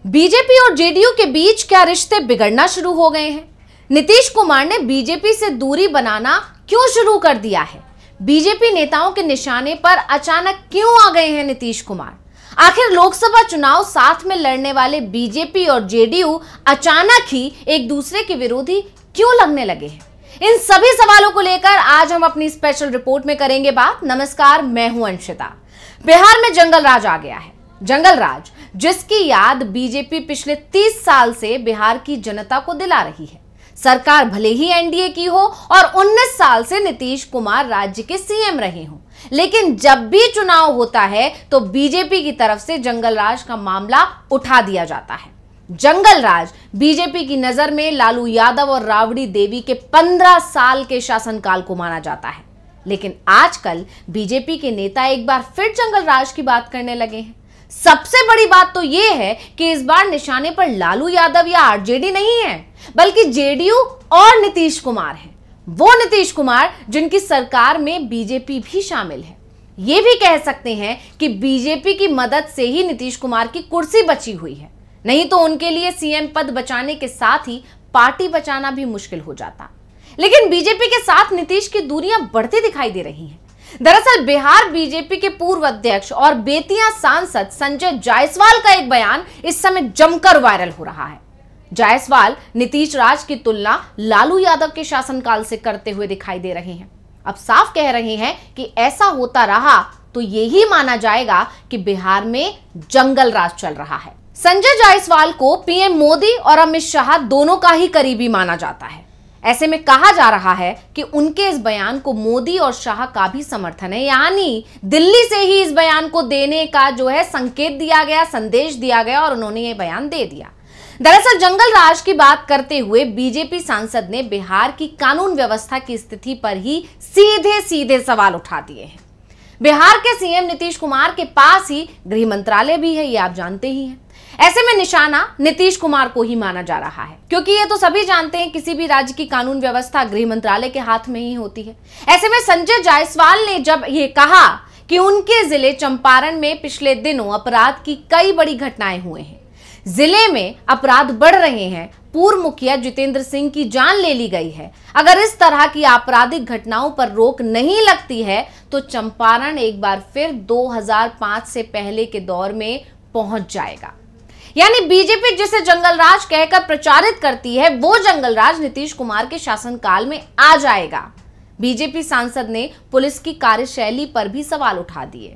BJP और JDU के बीच क्या रिश्ते बिगड़ना शुरू हो गए हैं? नीतीश कुमार ने बीजेपी से दूरी बनाना क्यों शुरू कर दिया है? बीजेपी नेताओं के निशाने पर अचानक क्यों आ गए हैं नीतीश कुमार? आखिर लोकसभा चुनाव साथ में लड़ने वाले बीजेपी और जेडीयू अचानक ही एक दूसरे के विरोधी क्यों लगने लगे हैं? इन सभी सवालों को लेकर आज हम अपनी स्पेशल रिपोर्ट में करेंगे बात। नमस्कार, मैं हूं अंशिता। बिहार में जंगल राज आ गया है। जंगल राज, जिसकी याद बीजेपी पिछले 30 साल से बिहार की जनता को दिला रही है। सरकार भले ही एनडीए की हो और 19 साल से नीतीश कुमार राज्य के सीएम रहे हों, लेकिन जब भी चुनाव होता है तो बीजेपी की तरफ से जंगल राज का मामला उठा दिया जाता है। जंगल राज बीजेपी की नजर में लालू यादव और राबड़ी देवी के 15 साल के शासनकाल को माना जाता है। लेकिन आजकल बीजेपी के नेता एक बार फिर जंगल राज की बात करने लगे हैं। सबसे बड़ी बात तो यह है कि इस बार निशाने पर लालू यादव या आरजेडी नहीं है, बल्कि जेडीयू और नीतीश कुमार हैं। वो नीतीश कुमार जिनकी सरकार में बीजेपी भी शामिल है। ये भी कह सकते हैं कि बीजेपी की मदद से ही नीतीश कुमार की कुर्सी बची हुई है, नहीं तो उनके लिए सीएम पद बचाने के साथ ही पार्टी बचाना भी मुश्किल हो जाता। लेकिन बीजेपी के साथ नीतीश की दूरियां बढ़ती दिखाई दे रही हैं। दरअसल बिहार बीजेपी के पूर्व अध्यक्ष और बेतिया सांसद संजय जायसवाल का एक बयान इस समय जमकर वायरल हो रहा है। जायसवाल नीतीश राज की तुलना लालू यादव के शासनकाल से करते हुए दिखाई दे रहे हैं। अब साफ कह रहे हैं कि ऐसा होता रहा तो यही माना जाएगा कि बिहार में जंगल राज चल रहा है। संजय जायसवाल को पीएम मोदी और अमित शाह दोनों का ही करीबी माना जाता है। ऐसे में कहा जा रहा है कि उनके इस बयान को मोदी और शाह का भी समर्थन है, यानी दिल्ली से ही इस बयान को देने का संकेत दिया गया, संदेश दिया गया और उन्होंने ये बयान दे दिया। दरअसल जंगल राज की बात करते हुए बीजेपी सांसद ने बिहार की कानून व्यवस्था की स्थिति पर ही सीधे सीधे सवाल उठा दिए हैं। बिहार के सीएम नीतीश कुमार के पास ही गृह मंत्रालय भी है, ये आप जानते ही हैं। ऐसे में निशाना नीतीश कुमार को ही माना जा रहा है, क्योंकि ये तो सभी जानते हैं किसी भी राज्य की कानून व्यवस्था गृह मंत्रालय के हाथ में ही होती है। ऐसे में संजय जायसवाल ने जब ये कहा कि उनके जिले चंपारण में पिछले दिनों अपराध की कई बड़ी घटनाएं हुए हैं, जिले में अपराध बढ़ रहे हैं, पूर्व मुखिया जितेंद्र सिंह की जान ले ली गई है, अगर इस तरह की आपराधिक घटनाओं पर रोक नहीं लगती है तो चंपारण एक बार फिर 2005 से पहले के दौर में पहुंच जाएगा। यानी बीजेपी जिसे जंगल राज कहकर प्रचारित करती है, वो जंगल राज नीतीश कुमार के शासनकाल में आ जाएगा। बीजेपी सांसद ने पुलिस की कार्यशैली पर भी सवाल उठा दिए।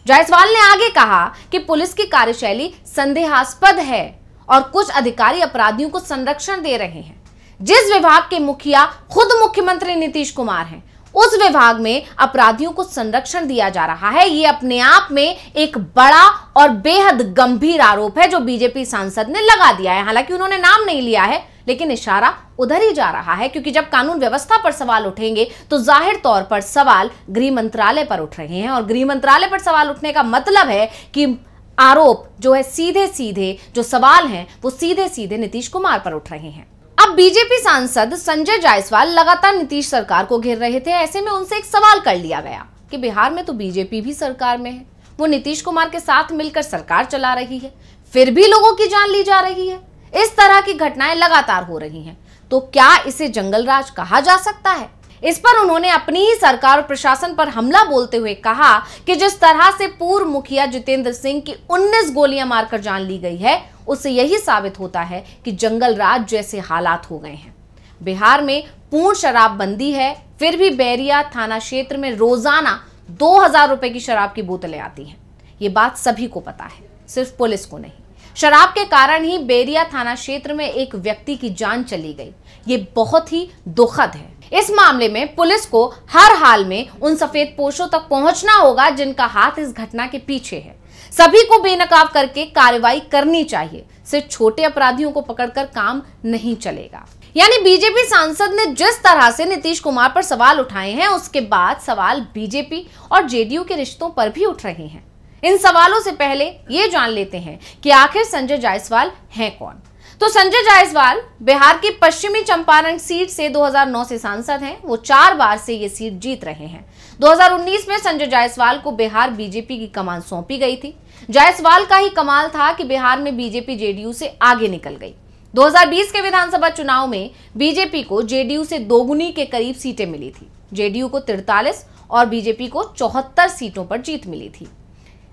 जायसवाल ने आगे कहा कि पुलिस की कार्यशैली संदेहास्पद है और कुछ अधिकारी अपराधियों को संरक्षण दे रहे हैं। जिस विभाग के मुखिया खुद मुख्यमंत्री नीतीश कुमार हैं, उस विभाग में अपराधियों को संरक्षण दिया जा रहा है। ये अपने आप में एक बड़ा और बेहद गंभीर आरोप है जो बीजेपी सांसद ने लगा दिया है। हालांकि उन्होंने नाम नहीं लिया है, लेकिन इशारा उधर ही जा रहा है, क्योंकि जब कानून व्यवस्था पर सवाल उठेंगे तो जाहिर तौर पर सवाल गृह मंत्रालय पर उठ रहे हैं, और गृह मंत्रालय पर सवाल उठने का मतलब है कि आरोप सीधे सीधे जो सवाल हैं वो सीधे सीधे नीतीश कुमार पर उठ रहे हैं। अब बीजेपी सांसद संजय जायसवाल लगातार नीतीश सरकार को घेर रहे थे। ऐसे में उनसे एक सवाल कर लिया गया कि बिहार में तो बीजेपी भी सरकार में है, वो नीतीश कुमार के साथ मिलकर सरकार चला रही है, फिर भी लोगों की जान ली जा रही है, इस तरह की घटनाएं लगातार हो रही हैं, तो क्या इसे जंगल राज कहा जा सकता है? इस पर उन्होंने अपनी ही सरकार और प्रशासन पर हमला बोलते हुए कहा कि जिस तरह से पूर्व मुखिया जितेंद्र सिंह की 19 गोलियां मारकर जान ली गई है, उससे यही साबित होता है कि जंगल राज जैसे हालात हो गए हैं। बिहार में पूर्ण शराबबंदी है, फिर भी बैरिया थाना क्षेत्र में रोजाना 2000 रुपए की शराब की बोतलें आती हैं। ये बात सभी को पता है, सिर्फ पुलिस को नहीं। शराब के कारण ही बैरिया थाना क्षेत्र में एक व्यक्ति की जान चली गई। ये बहुत ही दुखद है। इस मामले में पुलिस को हर हाल में उन सफेद पोशों तक पहुंचना होगा जिनका हाथ इस घटना के पीछे है। सभी को बेनकाब करके कार्रवाई करनी चाहिए, सिर्फ छोटे अपराधियों को पकड़कर काम नहीं चलेगा। यानी बीजेपी सांसद ने जिस तरह से नीतीश कुमार पर सवाल उठाए हैं, उसके बाद सवाल बीजेपी और जेडीयू के रिश्तों पर भी उठ रहे हैं। इन सवालों से पहले ये जान लेते हैं कि आखिर संजय जायसवाल हैं कौन। तो संजय जायसवाल बिहार की पश्चिमी चंपारण सीट से 2009 से सांसद हैं। वो 4 बार से ये सीट जीत रहे हैं। 2019 में संजय जायसवाल को बिहार बीजेपी की कमान सौंपी गई थी। जायसवाल का ही कमाल था कि बिहार में बीजेपी जेडीयू से आगे निकल गई। 2020 के विधानसभा चुनाव में बीजेपी को जेडीयू से दोगुनी के करीब सीटें मिली थी। जेडीयू को 43 और बीजेपी को 74 सीटों पर जीत मिली थी।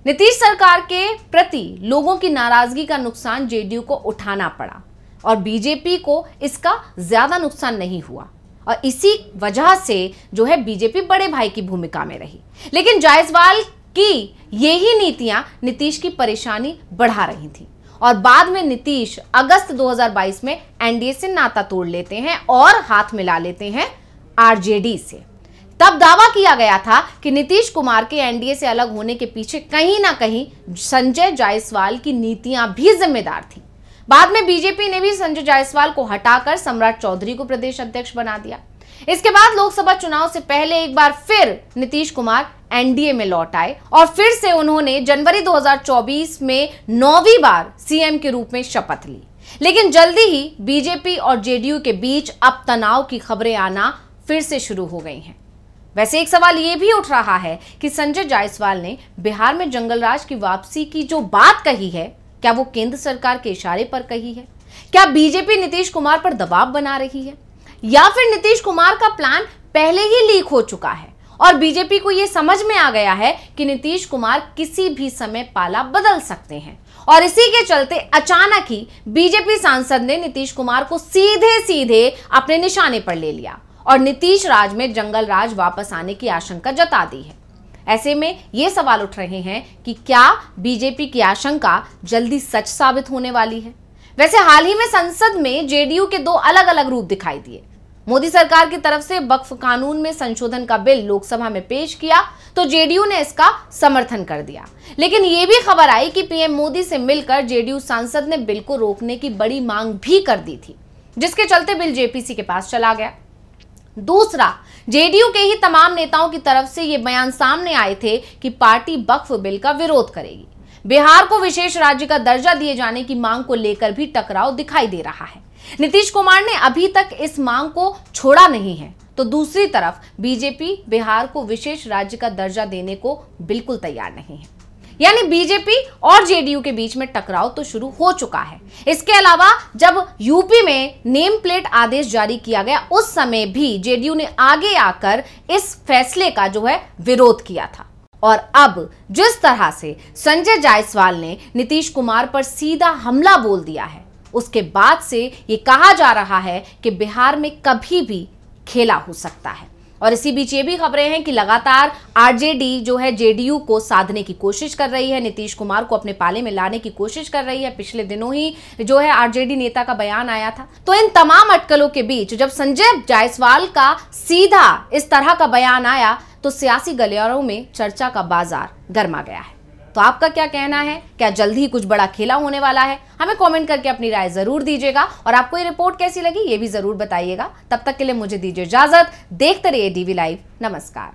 नीतीश सरकार के प्रति लोगों की नाराजगी का नुकसान जेडीयू को उठाना पड़ा और बीजेपी को इसका ज्यादा नुकसान नहीं हुआ और इसी वजह से जो है बीजेपी बड़े भाई की भूमिका में रही। लेकिन जायसवाल की यही नीतियां नीतीश की परेशानी बढ़ा रही थी और बाद में नीतीश अगस्त 2022 में एनडीए से नाता तोड़ लेते हैं और हाथ मिला लेते हैं आरजेडी से। तब दावा किया गया था कि नीतीश कुमार के एनडीए से अलग होने के पीछे कहीं ना कहीं संजय जायसवाल की नीतियां भी जिम्मेदार थी। बाद में बीजेपी ने भी संजय जायसवाल को हटाकर सम्राट चौधरी को प्रदेश अध्यक्ष बना दिया। इसके बाद लोकसभा चुनाव से पहले एक बार फिर नीतीश कुमार एनडीए में लौट आए और फिर से उन्होंने जनवरी 2024 में 9वीं बार सीएम के रूप में शपथ ली। लेकिन जल्दी ही बीजेपी और जेडीयू के बीच अब तनाव की खबरें आना फिर से शुरू हो गई हैं। वैसे एक सवाल यह भी उठ रहा है कि संजय जायसवाल ने बिहार में जंगल राज की वापसी की जो बात कही है, क्या वो केंद्र सरकार के इशारे पर कही है? क्या बीजेपी नीतीश कुमार पर दबाव बना रही है या फिर नीतीश कुमार का प्लान पहले ही लीक हो चुका है और बीजेपी को यह समझ में आ गया है कि नीतीश कुमार किसी भी समय पाला बदल सकते हैं और इसी के चलते अचानक ही बीजेपी सांसद ने नीतीश कुमार को सीधे सीधे अपने निशाने पर ले लिया और नीतीश राज में जंगल राज वापस आने की आशंका जता दी है। ऐसे में ये सवाल उठ रहे हैं कि क्या बीजेपी की आशंका जल्दी सच साबित होने वाली है? वैसे हाल ही में संसद में जेडीयू के दो अलग अलग रूप दिखाई दिए। मोदी सरकार की तरफ से वक्फ कानून में संशोधन का बिल लोकसभा में पेश किया तो जेडीयू ने इसका समर्थन कर दिया। लेकिन यह भी खबर आई कि पीएम मोदी से मिलकर जेडीयू सांसद ने बिल को रोकने की बड़ी मांग भी कर दी थी, जिसके चलते बिल जेपीसी के पास चला गया। दूसरा, जेडीयू के ही तमाम नेताओं की तरफ से ये बयान सामने आए थे कि पार्टी वक्फ बिल का विरोध करेगी। बिहार को विशेष राज्य का दर्जा दिए जाने की मांग को लेकर भी टकराव दिखाई दे रहा है। नीतीश कुमार ने अभी तक इस मांग को छोड़ा नहीं है, तो दूसरी तरफ बीजेपी बिहार को विशेष राज्य का दर्जा देने को बिल्कुल तैयार नहीं है। यानी बीजेपी और जेडीयू के बीच में टकराव तो शुरू हो चुका है। इसके अलावा जब यूपी में नेम प्लेट आदेश जारी किया गया उस समय भी जेडीयू ने आगे आकर इस फैसले का जो है विरोध किया था। और अब जिस तरह से संजय जायसवाल ने नीतीश कुमार पर सीधा हमला बोल दिया है, उसके बाद से ये कहा जा रहा है कि बिहार में कभी भी खेला हो सकता है। और इसी बीच ये भी खबरें हैं कि लगातार आरजेडी जो है जेडीयू को साधने की कोशिश कर रही है, नीतीश कुमार को अपने पाले में लाने की कोशिश कर रही है। पिछले दिनों ही जो है आरजेडी नेता का बयान आया था। तो इन तमाम अटकलों के बीच जब संजय जायसवाल का सीधा इस तरह का बयान आया तो सियासी गलियारों में चर्चा का बाजार गर्मा गया है। तो आपका क्या कहना है? क्या जल्द ही कुछ बड़ा खेला होने वाला है? हमें कमेंट करके अपनी राय जरूर दीजिएगा और आपको ये रिपोर्ट कैसी लगी ये भी जरूर बताइएगा। तब तक के लिए मुझे दीजिए इजाजत। देखते रहिए डीवी लाइव। नमस्कार।